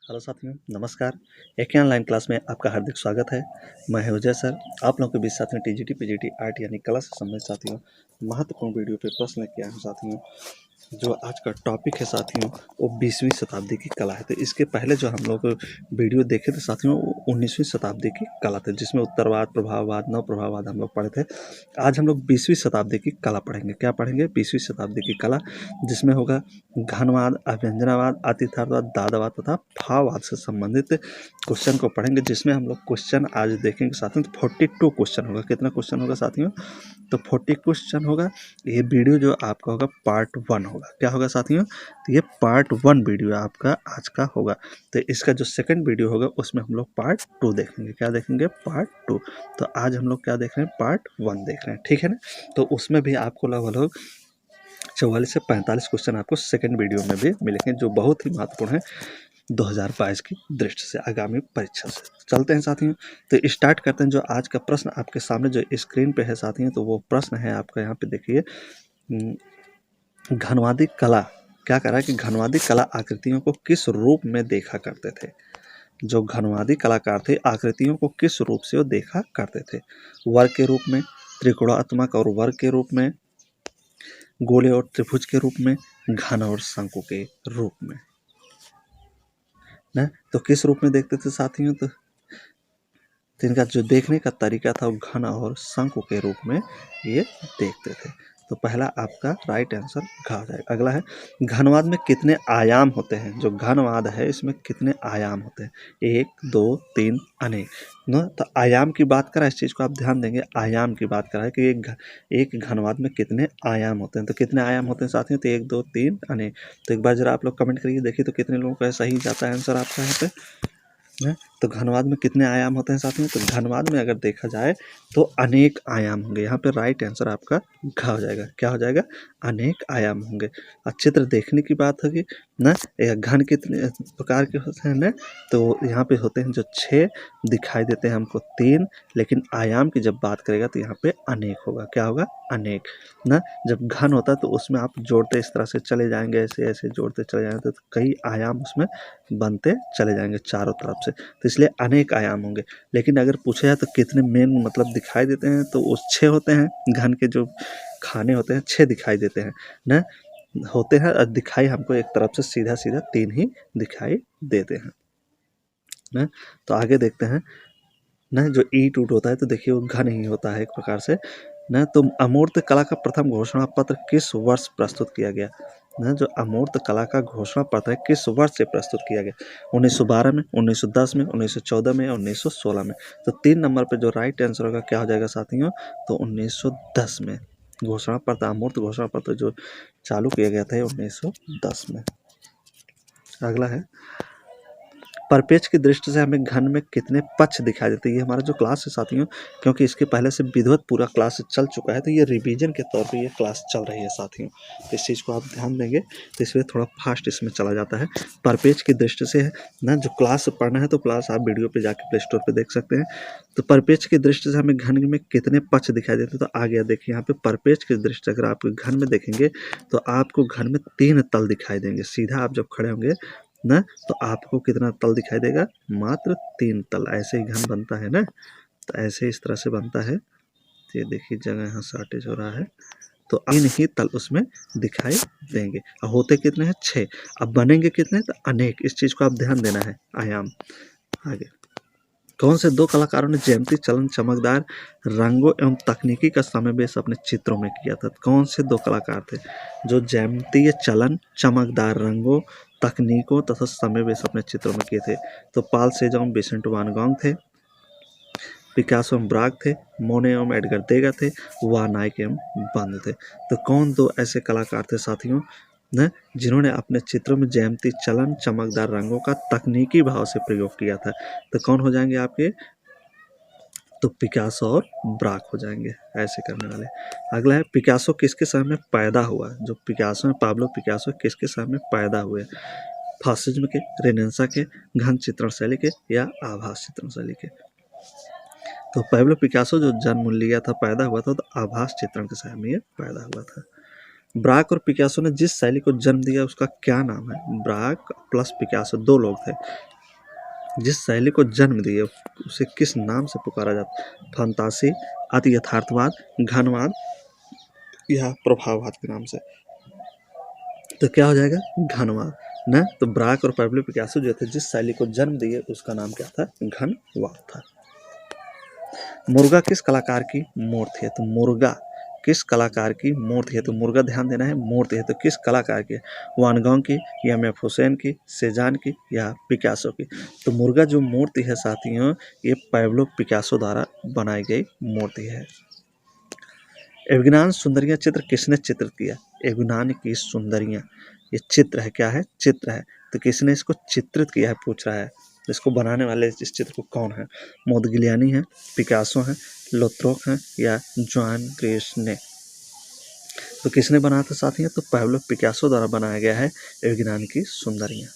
Hello साथियों, नमस्कार। एक ऑनलाइन क्लास में आपका हार्दिक स्वागत है। मैं हूं विजय सर। आप लोगों के बीच साथियों टीजीटी पीजीटी आर्ट यानी कला से संबंधित साथियों महत्वपूर्ण वीडियो पे प्रश्न लेके आया हूं साथियों। जो आज का टॉपिक है साथियों वो 20वीं शताब्दी की कला है। तो इसके पहले जो हम लोग वीडियो देखे थे साथियों वो 19वीं शताब्दी की कला थे, जिसमें उत्तरवाद, प्रभाववाद, नव प्रभाववाद हम लोग पढ़े थे। आज हम लोग 20वीं शताब्दी की कला पढ़ेंगे। क्या पढ़ेंगे? 20वीं शताब्दी की कला, जिसमें होगा घनवाद, अभ्यंजनावाद, आतिथ्यवाद, दादावाद तथा भाववाद से संबंधित क्वेश्चन को पढ़ेंगे। जिसमें हम लोग क्वेश्चन आज देखेंगे साथियों तो 42 क्वेश्चन होगा। कितना क्वेश्चन होगा साथियों? तो 40 क्वेश्चन होगा। ये वीडियो जो आपका होगा पार्ट 1 होगा। क्या होगा साथियों? तो ये पार्ट 1 वीडियो आपका आज का होगा। तो इसका जो सेकंड वीडियो होगा उसमें हम लोग पार्ट 2 देखेंगे। क्या देखेंगे? पार्ट 2। तो आज हम लोग क्या देख रहे हैं? पार्ट 1 देख रहे हैं, ठीक है ना। तो उसमें भी आपको लगभग 44 से 45 क्वेश्चन आपको सेकंड वीडियो में भी मिलेंगे, जो बहुत ही महत्वपूर्ण है 2022 की दृष्टि से, आगामी परीक्षा से। चलते हैं साथियों, तो स्टार्ट करते हैं। जो आज का प्रश्न आपके सामने जो स्क्रीन पे है साथियों, तो वो प्रश्न है आपका यहाँ पे देखिए। घनवादी कला क्या कह रहा है कि घनवादी कला आकृतियों को किस रूप में देखा करते थे? जो घनवादी कलाकार थे आकृतियों को किस रूप से वो देखा करते थे? वर्ग के रूप में, त्रिकोणात्मक और वर्ग के रूप में, गोले और त्रिभुज के रूप में, घन और शंकु के रूप में ना। तो किस रूप में देखते थे साथियों? तो इनका जो देखने का तरीका था वो घन और शंकु के रूप में ये देखते थे। तो पहला आपका राइट आंसर घ हो जाएगा। अगला है घनवाद में कितने आयाम होते हैं? जो घनवाद है इसमें कितने आयाम होते हैं? 1, 2, 3, अनेक ना। तो आयाम की बात करा, इस चीज़ को आप ध्यान देंगे। आयाम की बात करा है कि एक घनवाद में कितने आयाम होते हैं। तो कितने आयाम होते हैं साथियों? तो 1, 2, 3, अनेक। तो एक बार जरा आप लोग कमेंट करिए, देखिए तो कितने लोगों का सही जाता है आंसर आपका यहाँ पे है। तो घनवाद में कितने आयाम होते हैं साथियों? तो घनवाद में अगर देखा जाए तो अनेक आयाम होंगे। यहाँ पे राइट आंसर आपका घ हो जाएगा। क्या हो जाएगा? अनेक आयाम होंगे। और चित्र देखने की बात होगी ना, घन कितने प्रकार के होते हैं ना, तो यहाँ पे होते हैं जो 6 दिखाई देते हैं हमको 3, लेकिन आयाम की जब बात करेगा तो यहाँ पे अनेक होगा। क्या होगा? अनेक ना। जब घन होता है तो उसमें आप जोड़ते इस तरह से चले जाएंगे, ऐसे ऐसे जोड़ते चले जाएंगे तो कई आयाम उसमें बनते चले जाएंगे चारों तरफ से, तो इसलिए अनेक आयाम होंगे। लेकिन अगर पूछा जाए तो कितने मेन मतलब दिखाई देते हैं, तो वो 6 होते हैं। घन के जो खाने होते हैं 6 दिखाई देते हैं ना, होते हैं। और दिखाई हमको एक तरफ से सीधा सीधा 3 ही दिखाई देते हैं ना। तो आगे देखते हैं ना, जो ईंट उट होता है तो देखिए वो घन ही होता है एक प्रकार से ना। तो अमूर्त कला का प्रथम घोषणा पत्र किस वर्ष प्रस्तुत किया गया ना? जो अमूर्त कला का घोषणा पत्र है किस वर्ष से प्रस्तुत किया गया? 1912 में, 1910 में, 1914 में, 1916 में। तो 3 नंबर पे जो राइट आंसर होगा क्या हो जाएगा साथियों? तो 1910 में घोषणा पत्र, अमूर्त घोषणा पत्र जो चालू किया गया था 1910 में। अगला है परपेच की दृष्टि से हमें घन में कितने पक्ष दिखाई देते हैं? ये हमारा जो क्लास है साथियों, क्योंकि इसके पहले से विधिवत पूरा क्लास चल चुका है, तो ये रिवीजन के तौर पे ये क्लास चल रही है साथियों। तो इस चीज़ को आप ध्यान देंगे तो इसमें थोड़ा फास्ट इसमें चला जाता है। परपेच की दृष्टि से है ना, जो क्लास पढ़ना है तो क्लास आप वीडियो पर जाके प्ले स्टोर पर देख सकते हैं। तो परपेच की दृष्टि से हमें घन में कितने पक्ष दिखाई देते हैं? तो आ गया देखिए यहाँ पे परपेच की दृष्टि अगर आप घन में देखेंगे तो आपको घन में 3 तल दिखाई देंगे। सीधा आप जब खड़े होंगे ना तो आपको कितना तल दिखाई देगा? मात्र 3 तल। ऐसे ही घन बनता है ना, तो ऐसे इस तरह से बनता है। ये देखिए जगह यहाँ शॉर्टेज हो रहा है, तो 3 ही तल उसमें दिखाई देंगे। और होते कितने हैं? 6। अब बनेंगे कितने? तो अनेक। इस चीज़ को आप ध्यान देना है। आयाम आगे कौन से 2 कलाकारों ने ज्यामिति, चलन, चमकदार रंगों एवं तकनीकी का समावेश अपने चित्रों में किया था? कौन से 2 कलाकार थे जो ज्यामितीय, चलन, चमकदार रंगों, तकनीकों तथा समावेश अपने चित्रों में किए थे? तो पाल सेजोंग, विसेंट वान गॉग थे, पिकासो एवं ब्राग थे, मोने एवं एडगर देगा थे, वान आइक एवं बंद थे। तो कौन 2 ऐसे कलाकार थे साथियों न, जिन्होंने अपने चित्रों में ज्यामिति, चलन, चमकदार रंगों का तकनीकी भाव से प्रयोग किया था? तो कौन हो जाएंगे आपके? तो पिकासो और ब्राक हो जाएंगे ऐसे करने वाले। अगला है पिकासो किसके समय में पैदा हुआ? जो पिकासो है, पाब्लो पिकासो किसके समय में पैदा हुए? फासिज्म के, रेनेसां के, घन चित्रण शैली के या आभास चित्रण शैली के? तो पाब्लो पिकासो जो जन्म लिया था, पैदा हुआ था, तो आभास चित्रण के समय में ये पैदा हुआ था। ब्राक और पिकासो ने जिस शैली को जन्म दिया उसका क्या नाम है? ब्राक प्लस पिकासो 2 लोग थे। जिस शैली को जन्म दिए उसे किस नाम से पुकारा जाता है? फंतासी, अति यथार्थवाद, घनवाद या प्रभाववाद के नाम से। तो क्या हो जाएगा? घनवाद न। तो ब्राक और पैब्लो पिकासो जो थे जिस शैली को जन्म दिए उसका नाम क्या था? घनवाद था। मुर्गा किस कलाकार की मूर्ति है? तो मुर्गा किस कलाकार की मूर्ति है? तो मुर्गा ध्यान देना है, मूर्ति है तो किस कलाकार की है? वान गॉग की या मैप हुसैन की, सेजान की या पिकासो की? तो मुर्गा जो मूर्ति है साथियों, ये पैब्लो पिकासो द्वारा बनाई गई मूर्ति है। एवग्नान सुंदरियां चित्र किसने चित्रित किया? एवग्नान की सुंदरियां, ये चित्र है, क्या है? चित्र है। तो किसने इसको चित्रित किया है पूछ रहा है। तो इसको बनाने वाले इस चित्र को कौन है? मोदगिलियानी है, पिकासो है, लोत्रोक है या जॉन ग्रेस ने? तो किसने बनाया था साथियों? तो पैब्लो पिकासो द्वारा बनाया गया है एवग्नान की सुंदरियां।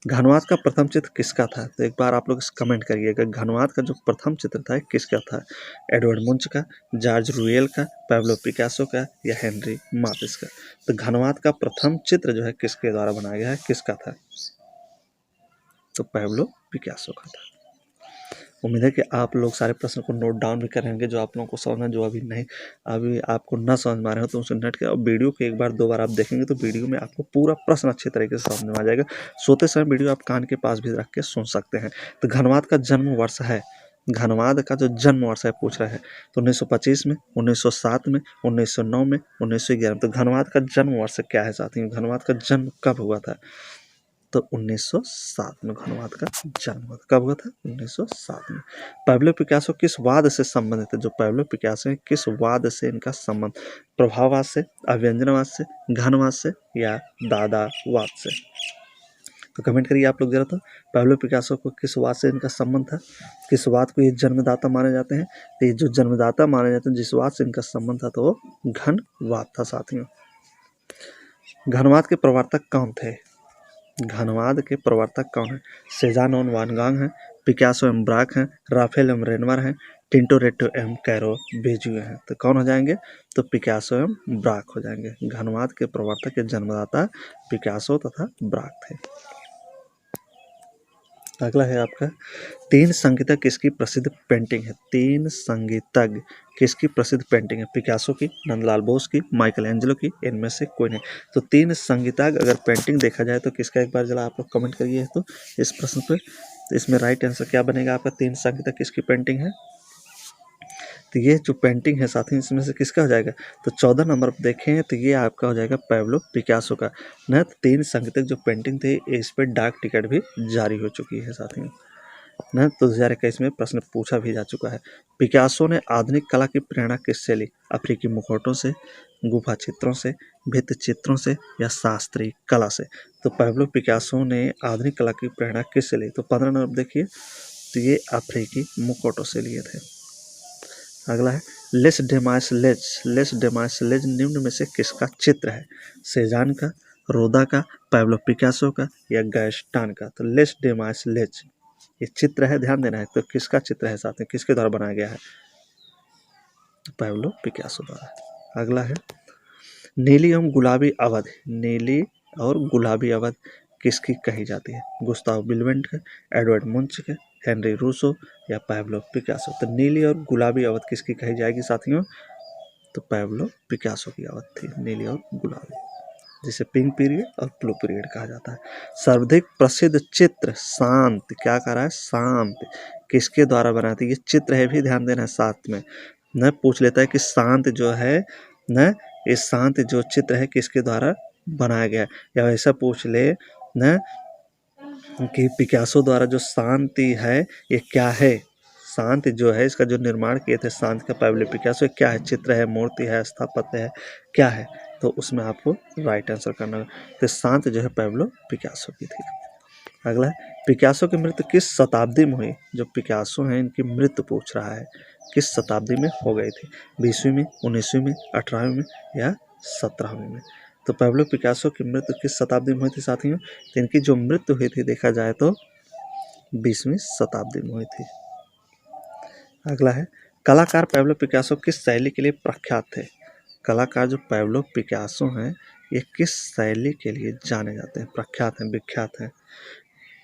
घनवाद का प्रथम चित्र किसका था? तो एक बार आप लोग कमेंट करिएगा, घनवाद का जो प्रथम चित्र था किसका था? एडवर्ड मुंच का, जॉर्ज रूएल का, पैब्लो पिकासो का या हेनरी मातिस का? तो घनवाद का प्रथम चित्र जो है किसके द्वारा बनाया गया है, किसका था? तो पैब्लो पिकासो का था। उम्मीद है कि आप लोग सारे प्रश्न को नोट डाउन भी करेंगे, जो आप लोगों को समझना, जो अभी आपको न समझ में आ रहे हो तो उसे नेट के वीडियो को एक बार दो बार आप देखेंगे तो वीडियो में आपको पूरा प्रश्न अच्छे तरीके से समझ में आ जाएगा। सोते समय वीडियो आप कान के पास भी रख के सुन सकते हैं। तो घनवाद का जन्म वर्ष है, घनवाद का जो जन्म वर्ष है पूछ रहे हैं, तो 1925 में, 1907 में, 1909 में, 1911 में। तो घनवाद का जन्म वर्ष क्या है साथियों? घनवाद का जन्म कब हुआ था? तो 1907 में घनवाद का जन्म हुआ था। कब हुआ था? 1907 में। पैब्लो पिकासो किस वाद से संबंधित है? जो पैब्लो पिकासो है किस वाद से इनका संबंध? प्रभाववाद से, अव्यंजनवाद से, घनवाद से या दादावाद से? तो कमेंट करिए आप लोग जरा। तो पैब्लो पिकासो को किस वाद से इनका संबंध था? किस वाद को ये जन्मदाता माने जाते हैं? तो ये जो जन्मदाता माने जाते हैं, जिस वाद से इनका संबंध था, तो वो घनवाद था साथियों। घनवाद के प्रवर्तक कौन थे? घनवाद के प्रवर्तक कौन है? सेजान एवं वान गॉग हैं, पिकासो एवं ब्राक हैं, राफेल एवं रेनवर हैं, टिंटोरेटो एवं कैरो बेजुए हैं? तो कौन हो जाएंगे? तो पिकासो एवं ब्राक हो जाएंगे। घनवाद के प्रवर्तक के जन्मदाता पिकासो तथा ब्राक थे। अगला है आपका, तीन संगीतज्ञ किसकी प्रसिद्ध पेंटिंग है? तीन संगीतज्ञ किसकी प्रसिद्ध पेंटिंग है? पिकासो की, नंदलाल बोस की, माइकल एंजेलो की, इनमें से कोई नहीं। तो तीन संगीतज्ञ अगर पेंटिंग देखा जाए तो किसका, एक बार जरा आप लोग कमेंट करिए तो इस प्रश्न पर। तो इसमें राइट आंसर क्या बनेगा आपका? तीन संगीतज्ञ किसकी पेंटिंग है? तो ये जो पेंटिंग है साथी इसमें से किसका हो जाएगा? तो 14 नंबर पर देखें तो ये आपका हो जाएगा पैब्लो पिकासो का। न तीन संगीतज्ञ जो पेंटिंग थी इस पर डाक टिकट भी जारी हो चुकी है साथियों न। 2021 में प्रश्न पूछा भी जा चुका है। पिकासो ने आधुनिक कला की प्रेरणा किससे ली? अफ्रीकी मुखौटों से, गुफा चित्रों से, भित्ति चित्रों से या शास्त्रीय कला से? तो पैब्लो पिकासो ने आधुनिक कला की प्रेरणा किससे ली? तो 15 नंबर देखिए, तो ये अफ्रीकी मुखौटों से लिए थे। अगला है, लेस डेमाइसलेज निम्न में से किसका चित्र है? सेजान का, रोदा का, पैब्लो पिकासो का या गैस्टान का? तो लेस डेमाइसलेज ये चित्र है, ध्यान देना है। तो किसका चित्र है साथ में, किसके द्वारा बनाया गया है? पैब्लो पिकासो द्वारा। अगला है, नीली एवं गुलाबी अवध, नीली और गुलाबी अवध किसकी कही जाती है? गुस्ताव बिल्वेंट का, एडवर्ड मुंच का, हेनरी रूसो या पैब्लो पिकासो? तो नीली और गुलाबी अवध किसकी कही जाएगी साथियों? तो पैब्लो पिकासो की अवध थी नीली और गुलाबी, जिसे पिंक पीरियड और ब्लू पीरियड कहा जाता है। सर्वाधिक प्रसिद्ध चित्र शांत, क्या कह रहा है? शांत किसके द्वारा बनाया था? ये चित्र है भी, ध्यान देना है साथ में न। पूछ लेता है कि शांत जो है न, ये शांत जो चित्र है किसके द्वारा बनाया गया, या ऐसा पूछ ले न कि पिकासो द्वारा जो शांति है ये क्या है? शांति जो है इसका जो निर्माण किए थे शांत का पैब्लो पिकासो, क्या है? चित्र है, मूर्ति है, स्थापत्य है, क्या है? तो उसमें आपको राइट आंसर करना है। तो शांत जो है पैब्लो पिकासो की थी। अगला है, पिकासो की मृत्यु किस शताब्दी में हुई? जो पिकासो हैं इनकी मृत्यु पूछ रहा है, किस शताब्दी में हो गई थी? 20वीं में, 19वीं में, 18वीं में या 17वीं में? तो पैब्लो पिकासो की मृत्यु किस शताब्दी में हुई थी साथियों? तो इनकी जो मृत्यु हुई थी देखा जाए तो 20वीं शताब्दी में हुई थी। अगला है, कलाकार पैब्लो पिकासो किस शैली के लिए प्रख्यात थे? कलाकार जो पैब्लो पिकासो हैं ये किस शैली के लिए जाने जाते हैं, प्रख्यात हैं, विख्यात हैं?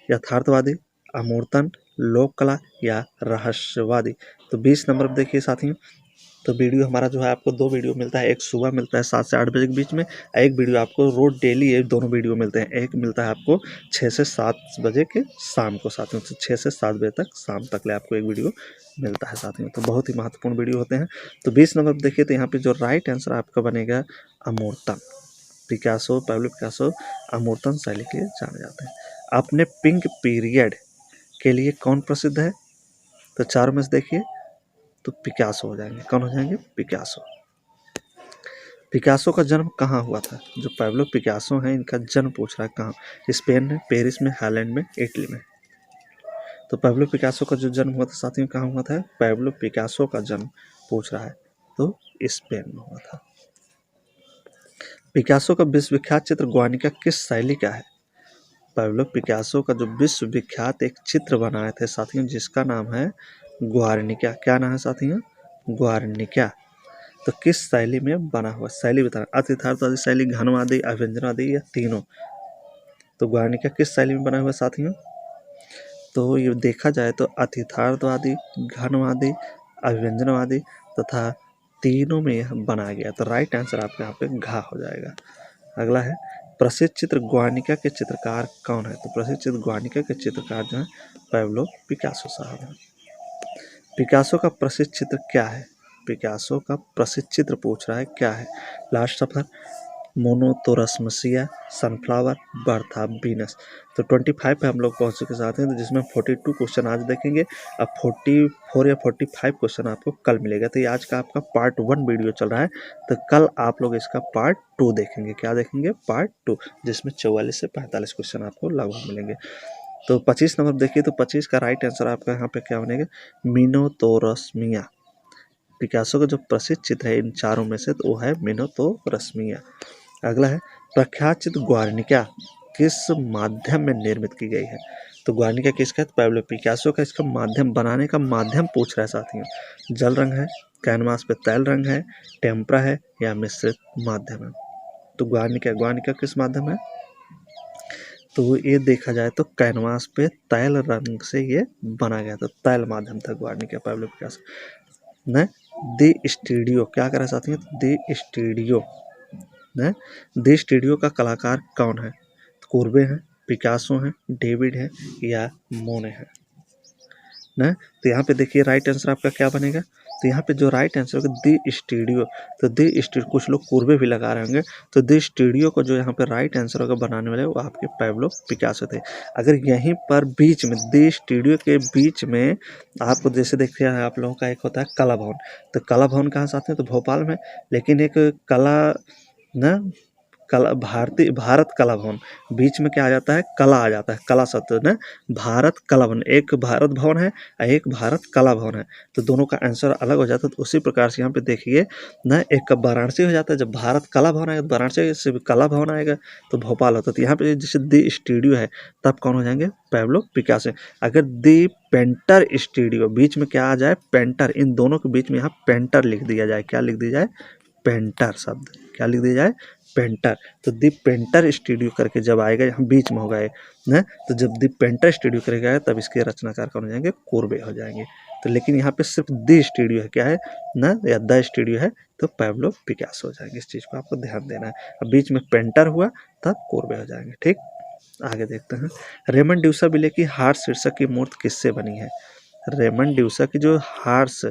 यथार्थवादी, अमूर्तन, लोक कला या रहस्यवादी। तो 20 नंबर पर देखिए साथियों, तो वीडियो हमारा जो है आपको 2 वीडियो मिलता है, एक सुबह मिलता है 7 से 8 बजे के बीच में, एक वीडियो आपको रोज डेली ये दोनों वीडियो मिलते हैं। एक मिलता है आपको 6 से 7 बजे के शाम को साथियों, तो 6 से 7 बजे तक शाम तक ले आपको एक वीडियो मिलता है साथियों। तो बहुत ही महत्वपूर्ण वीडियो होते हैं। तो 20 नंबर पर देखिए, तो यहाँ पे जो राइट आंसर आपका बनेगा अमूर्तन। पिकासो, पैब्लो पिकासो अमूर्तन शैली के लिए जाने जाते हैं। अपने पिंक पीरियड के लिए कौन प्रसिद्ध है? तो 4 में से देखिए, तो पिकासो हो जाएंगे। कौन हो जाएंगे? पिकासो। पिकासो का जन्म कहाँ हुआ था? जो पैब्लो पिकासो हैं, इनका जन्म पूछ रहा है कहाँ? स्पेन में, पेरिस में, हालैंड में, इटली में। तो पैब्लो पिकासो का जो जन्म हुआ था साथियों, कहाँ हुआ था? पैब्लो पिकासो का जन्म पूछ रहा है, तो स्पेन में हुआ था। पिकासो का विश्वविख्यात चित्र गुआर्निका किस शैली का है? पैब्लो पिकासो का जो विश्वविख्यात एक चित्र बनाए थे साथियों, जिसका नाम है गुआर्निका। क्या नाम है साथियों? गुआर्निका। तो किस शैली में बना हुआ? शैली बताना। अतिथार्थवादी शैली, घनवादी, अभिव्यंजनवादी या तीनों? तो गुआर्निका किस शैली में बना हुआ साथियों? तो ये देखा जाए तो अतिथार्थवादी, घनवादी, अभिव्यंजनवादी तथा तीनों में यह बनाया गया। तो राइट आंसर आपका यहाँ पे घा हो जाएगा। अगला है, प्रसिद्ध चित्र गुआर्निका के चित्रकार कौन है? तो प्रसिद्ध चित्र गुआर्निका के चित्रकार जो है पैब्लो पिकासो साहब हैं। पिकासो का प्रसिद्ध चित्र क्या है? पिकासो का प्रसिद्ध चित्र पूछ रहा है क्या है? लास्ट सफर, मोनोतोरस्मसिया, सनफ्लावर, बर्थ ऑफ वीनस। तो 25 पे हम लोग पहुंच चुके साथ हैं, तो जिसमें 42 क्वेश्चन आज देखेंगे। अब 44 या 45 क्वेश्चन आपको कल मिलेगा। तो ये आज का आपका पार्ट 1 वीडियो चल रहा है, तो कल आप लोग इसका पार्ट 2 देखेंगे। क्या देखेंगे? पार्ट 2, जिसमें 44 से 45 क्वेश्चन आपको लगभग मिलेंगे। तो 25 नंबर देखिए, तो 25 का राइट आंसर आपका यहाँ पे क्या बनेगा? मिनोतोरस्मिया। पिकासो का जो प्रसिद्ध चित्र है इन चारों में से, तो वो है मिनोतोरस्मिया। अगला है, प्रख्यात चित्र गुआर्निका किस माध्यम में निर्मित की गई है? तो गुआर्निका किसका है? पैब्लो पिकासो का। इसका माध्यम, बनाने का माध्यम पूछ रहा है साथियों। जल रंग है, कैनवास पे तैल रंग है, टेम्परा है या मिश्रित माध्यम है? तो गुआर्निका किस माध्यम है? तो ये देखा जाए तो कैनवास पे तैल रंग से ये बना गया था। तैल माध्यम था गुआर्निका पैब्लो पिकासो ने। दी स्टूडियो क्या करा साथियों? दी स्टूडियो ने, दी स्टूडियो का कलाकार कौन है? कुर्बे हैं, पिकासो हैं, डेविड है या मोने हैं ना? तो यहाँ पे देखिए राइट आंसर आपका क्या बनेगा? तो यहाँ पे जो राइट आंसर होगा दी स्टूडियो। तो दी स्टूडियो, कुछ लोग कुर्बे भी लगा रहे होंगे, तो दी स्टूडियो को जो यहाँ पे राइट आंसर होगा बनाने वाले, वो आपके पैब्लो पिकासो थे। अगर यहीं पर बीच में, दी स्टूडियो के बीच में आपको जैसे देखिए आप लोगों का एक होता है कला भवन। तो कला भवन कहाँ साथ में? तो भोपाल में। लेकिन एक कला ना, कला भारत कला भवन, बीच में क्या आ जाता है? कला आ जाता है। कला शब्द ना, भारत कला भवन, एक भारत भवन है और एक भारत कला भवन है, तो दोनों का आंसर अलग हो जाता है। तो उसी प्रकार से यहाँ पे देखिए ना, एक का वाराणसी हो जाता है। जब भारत कला भवन आएगा तो वाराणसी से कला भवन आएगा तो भोपाल होता है। तो यहाँ पे जैसे दी स्टूडियो है, तब कौन हो जाएंगे? Pablo Picasso. अगर दी पेंटर स्टूडियो, बीच में क्या आ जाए? पेंटर। इन दोनों के बीच में यहाँ पेंटर लिख दिया जाए। क्या लिख दिया जाए? पेंटर शब्द। क्या लिख दिया जाए? पेंटर। तो दी पेंटर स्टूडियो करके जब आएगा, यहाँ बीच में होगा ना, तो जब दी पेंटर स्टूडियो करेगा तब इसके रचनाकार कौन हो जाएंगे? कुर्बे हो जाएंगे। तो लेकिन यहाँ पे सिर्फ दी स्टूडियो है, क्या है ना, या द स्टूडियो है, तो पैब्लो पिकासो हो जाएंगे। इस चीज़ को आपको ध्यान देना है। अब बीच में पेंटर हुआ तब कुर्बे हो जाएंगे। ठीक, आगे देखते हैं। रेमंड ड्यूसाविले की हार्स शीर्षक की मूर्ति किससे बनी है? रेमंड ड्यूसा की जो हार्स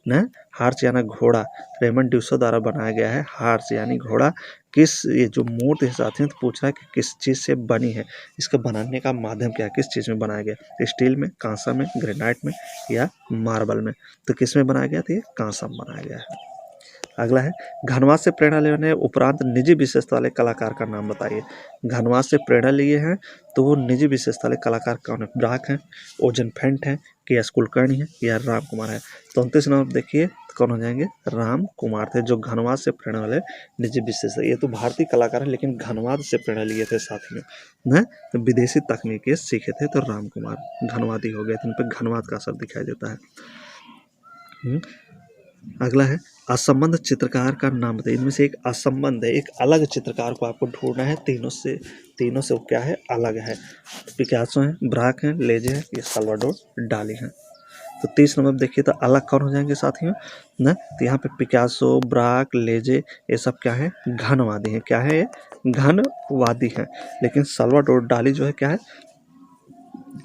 ना, हार्स यानी घोड़ा, रेमंड ड्यूसा द्वारा बनाया गया है। हार्स यानी घोड़ा। किस, ये जो मूर्ति है साथियों, तो पूछ रहा है कि किस चीज़ से बनी है, इसका बनाने का माध्यम क्या है, किस चीज़ में बनाया गया? स्टील में, कांसा में, ग्रेनाइट में या मार्बल में? तो किस में बनाया गया था? ये कांसा में बनाया गया है। अगला है, घनवास से प्रेरणा लेने उपरांत निजी विशेषता वाले कलाकार का नाम बताइए। घनवास से प्रेरणा लिए हैं तो वो निजी विशेषता वाले कलाकार कौन है? ब्राक हैं, ओजन फेंट हैं, के एस कुलकर्णी है या राम कुमार है? तो 29 नंबर देखिए कौन हो जाएंगे? राम कुमार थे, जो घनवास से प्रेरणा वाले निजी विशेषता। ये तो भारतीय कलाकार है लेकिन घनवाद से प्रेरणा लिए थे साथियों ना, तो विदेशी तकनीकें सीखे थे, तो राम कुमार घनवादी हो गए थे। इन पर घनवाद का असर दिखाई देता है। अगला है असंबद्ध चित्रकार का नाम बताइए। इनमें से एक असंबद्ध है, एक अलग चित्रकार को आपको ढूंढना है। तीनों से वो क्या है, अलग है। पिकासो है, ब्राक है, लेजे है, ये साल्वाडोर डाली है। तो 30 नंबर देखिए तो अलग कौन हो जाएंगे साथियों ना। तो यहाँ पे पिकासो, ब्राक, लेजे ये सब क्या है, घनवादी है। क्या है ये, घनवादी है। लेकिन साल्वाडोर डाली जो है क्या है,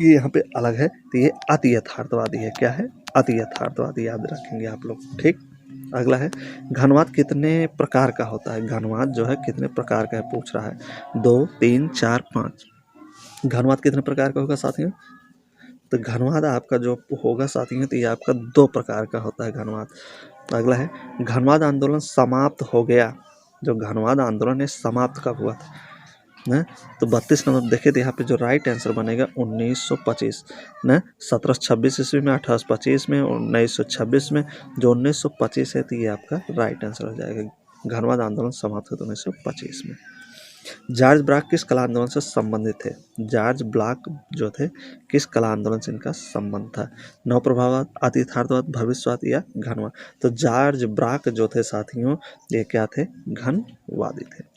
ये यहाँ पे अलग है। तो ये अति यथार्थवादी है। क्या है, अति यथार्थवादी, याद रखेंगे आप लोग, ठीक। अगला है घनवाद कितने प्रकार का होता है। घनवाद जो है कितने प्रकार का है पूछ रहा है। 2, 3, 4, 5। घनवाद कितने प्रकार का होगा साथियों। तो घनवाद आपका जो होगा साथियों, तो ये आपका 2 प्रकार का होता है घनवाद। अगला है घनवाद आंदोलन समाप्त हो गया। जो घनवाद आंदोलन है समाप्त कब हुआ था न। तो 32 नंबर देखे तो यहाँ पे जो राइट आंसर बनेगा 1925 न। 1726 ईस्वी में, 1825 में, 1926 में। जो 1925 है तो ये आपका राइट आंसर हो जाएगा। घनवाद आंदोलन समाप्त हुआ 1925 में। जॉर्ज ब्राक किस कला आंदोलन से संबंधित थे। जॉर्ज ब्राक जो थे किस कला आंदोलन से इनका संबंध था। नव प्रभाववाद, अति यथार्थवाद, भविष्यवाद या घनवाद। तो जॉर्ज ब्राक जो थे साथियों, ये क्या थे, घनवादी थे।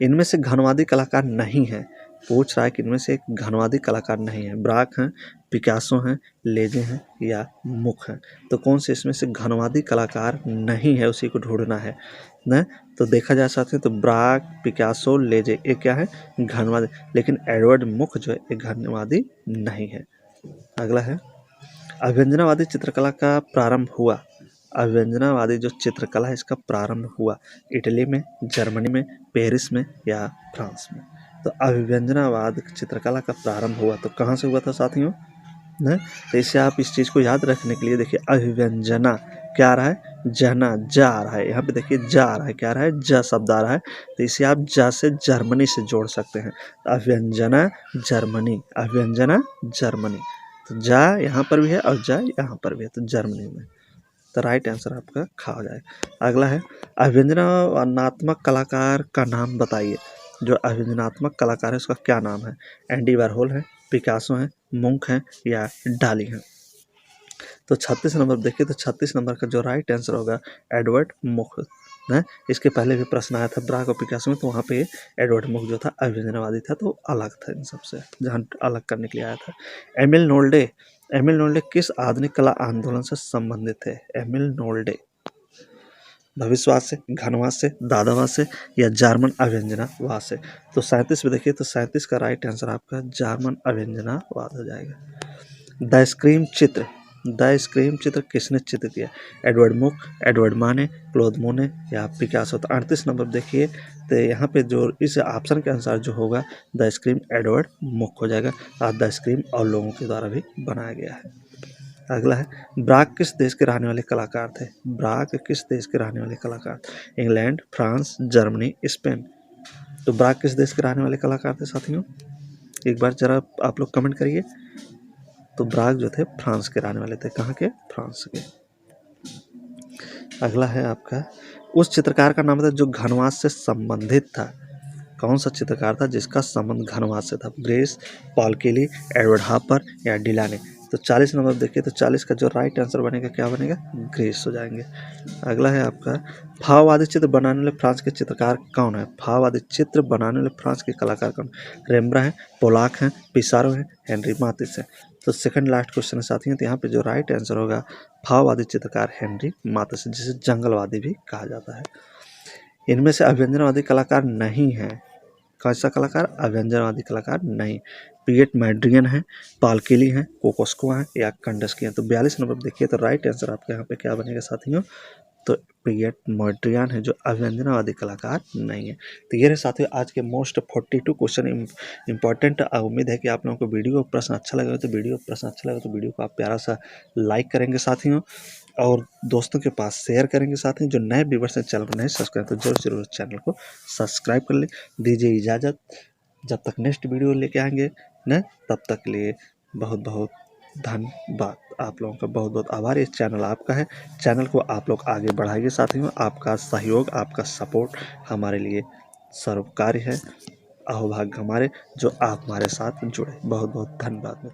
इनमें से घनवादी कलाकार नहीं है। पूछ रहा है कि इनमें से एक घनवादी कलाकार नहीं है। ब्राक हैं, पिकासो हैं, लेजे हैं या मुख हैं। तो कौन से इसमें से घनवादी कलाकार नहीं है, उसी को ढूंढना है न। तो देखा जा सकता है तो ब्राक, पिकासो, लेजे ये क्या है, घनवादी। लेकिन एडवर्ड मुख जो है एक घनवादी नहीं है। अगला है अभिव्यंजनावादी चित्रकला का प्रारंभ हुआ। अभिव्यंजनावादी जो चित्रकला है इसका प्रारंभ हुआ इटली में, जर्मनी में, पेरिस में या फ्रांस में। तो अभिव्यंजनावाद चित्रकला का प्रारंभ हुआ तो कहाँ से हुआ था साथियों न। तो इसे आप इस चीज़ को याद रखने के लिए देखिए, अभिव्यंजना क्या आ रहा है, जना, जा आ रहा है। यहाँ पे देखिए जा आ रहा है, क्या आ रहा है, जा शब्द आ रहा है। तो इसे आप जा से जर्मनी से जोड़ सकते हैं। अभिव्यंजना जर्मनी, अभिव्यंजना जर्मनी। तो जा यहाँ पर भी है और जा यहाँ पर भी है, तो जर्मनी में। तो राइट आंसर आपका खा हो जाएगा। अगला है अभिव्यंजनात्मक कलाकार का नाम बताइए। जो अभिव्यंजनात्मक कलाकार है उसका क्या नाम है। एंडी वारहोल है, पिकासो है, मुंक है या डाली है। तो 36 नंबर देखिए तो 36 नंबर का जो राइट आंसर होगा एडवर्ड मुख है। इसके पहले भी प्रश्न आया था ब्राक और पिकासो में, तो वहाँ पे एडवर्ड मुख जो था अभिव्यंजनावादी था, तो अलग था इन सबसे, जहाँ अलग करने के लिए आया था। एमिल नोल्डे किस आधुनिक कला आंदोलन से संबंधित है। एमिल नोल्डे भविष्यवाद से, घनवाद से, दादावाद से या जर्मन अभिव्यंजनावाद से। तो 37 में देखिए तो 37 का राइट आंसर आपका जर्मन अभिव्यंजनावाद हो जाएगा। द स्क्रीम चित्र किसने चित्र किया। एडवर्ड मुक, एडवर्ड माने, क्लोद मोने या पिकासो। तो 38 नंबर देखिए तो यहाँ पे जो इस ऑप्शन के अनुसार जो होगा द स्क्रीम एडवर्ड मुक हो जाएगा। और द स्क्रीम और लोगों के द्वारा भी बनाया गया है। अगला है ब्राक किस देश के रहने वाले कलाकार थे। ब्राक किस देश के रहने वाले कलाकार। England, France, Germany, Spain. तो ब्राक किस देश के रहने वाले कलाकार थे साथियों, एक बार जरा आप लोग कमेंट करिए। तो ब्राक जो थे फ्रांस के रहने वाले थे। कहाँ के, फ्रांस के। अगला है आपका उस चित्रकार का नाम था जो घनवाद से संबंधित था। कौन सा चित्रकार था जिसका संबंध घनवाद से था। ग्रेस, पॉल केली, एडवर्ड हापर या डिलाने। तो 40 नंबर देखिए तो 40 का जो राइट आंसर बनेगा क्या बनेगा, ग्रेस हो जाएंगे। अगला है आपका भाववादी चित्र बनाने वाले फ्रांस के चित्रकार कौन है। भाववादी चित्र बनाने वाले फ्रांस के कलाकार कौन। रेम्ब्रा है, पोलाक है, पिसारो है, हेनरी मातिस है। तो सेकंड लास्ट क्वेश्चन है साथियों, तो यहाँ पे जो राइट आंसर होगा भाववादी चित्रकार हेनरी मातिस, जिसे जंगलवादी भी कहा जाता है। इनमें से अभिव्यंजनावादी कलाकार नहीं है। कैसा कलाकार, अभिव्यंजनावादी कलाकार नहीं। पिएट मैड्रियन है, पालकेली हैं, कोकोस्कुआ हैं या कंडस्की हैं। तो 42 नंबर देखिए तो राइट आंसर आपके यहाँ पे क्या बनेगा साथियों, तो पिएट मैड्रियन है जो अभिव्यंजनावादी कलाकार नहीं है। तो ये रहे साथियों आज के मोस्ट 42 क्वेश्चन इंपॉर्टेंट। उम्मीद है कि आप लोगों को वीडियो प्रश्न अच्छा लगा तो वीडियो को आप प्यारा सा लाइक करेंगे साथियों, और दोस्तों के पास शेयर करेंगे साथियों। जो नए व्यूवर्स हैं चैनल को नहीं सब्सक्राइब तो जरूर चैनल को सब्सक्राइब कर ले। दीजिए इजाज़त, जब तक नेक्स्ट वीडियो लेके आएंगे न, तब तक के लिए बहुत बहुत धन्यवाद। आप लोगों का बहुत बहुत आभार। इस चैनल आपका है, चैनल को आप लोग आगे बढ़ाइए साथियों। आपका सहयोग, आपका सपोर्ट हमारे लिए सर्वकार्य है। अहोभाग्य हमारे जो आप हमारे साथ जुड़े। बहुत बहुत धन्यवाद।